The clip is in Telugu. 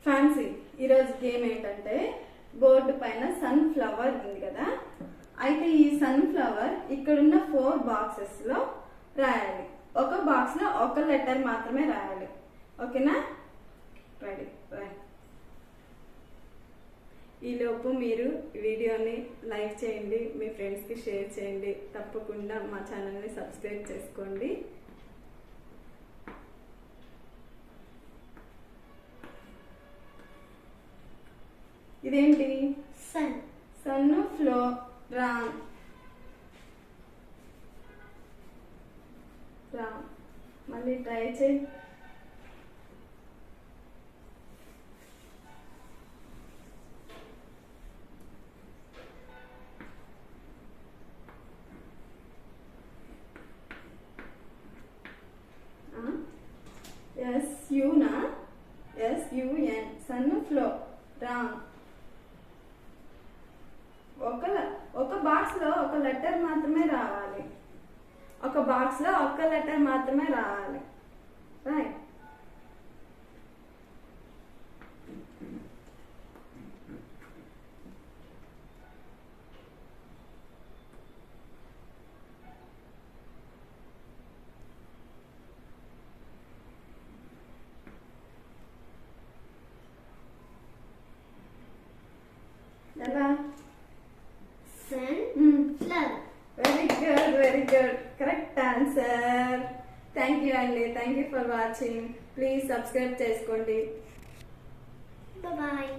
ఫ్యాన్సీ ఈరోజు గేమ్ ఏంటంటే బోర్డు పైన సన్ ఫ్లవర్ ఉంది కదా, అయితే ఈ సన్ ఫ్లవర్ ఇక్కడున్న 4 బాక్సెస్ లో రాయాలి. ఒక బాక్స్ లో ఒక లెటర్ మాత్రమే రాయాలి. ఓకేనా? రెడీ. ఈలోపు మీరు వీడియోని లైక్ చేయండి, మీ ఫ్రెండ్స్కి షేర్ చేయండి, తప్పకుండా మా ఛానల్ని సబ్స్క్రైబ్ చేసుకోండి. ఇదేంటి? సన్. సన్ ఫ్లో రామ్ రామ్. మళ్ళీ ట్రై చేయి. SUనా? SUN. సన్ ఫ్లో రామ్. ఒక బాక్స్ లో ఒక లెటర్ మాత్రమే రావాలి. ఒక బాక్స్ లో ఒక లెటర్ మాత్రమే రావాలి. రైట్. ఎలా? Sunflower. Very good. Correct answer. Thank you అండి. Thank you for watching. Please subscribe చేసుకోండి. Bye bye.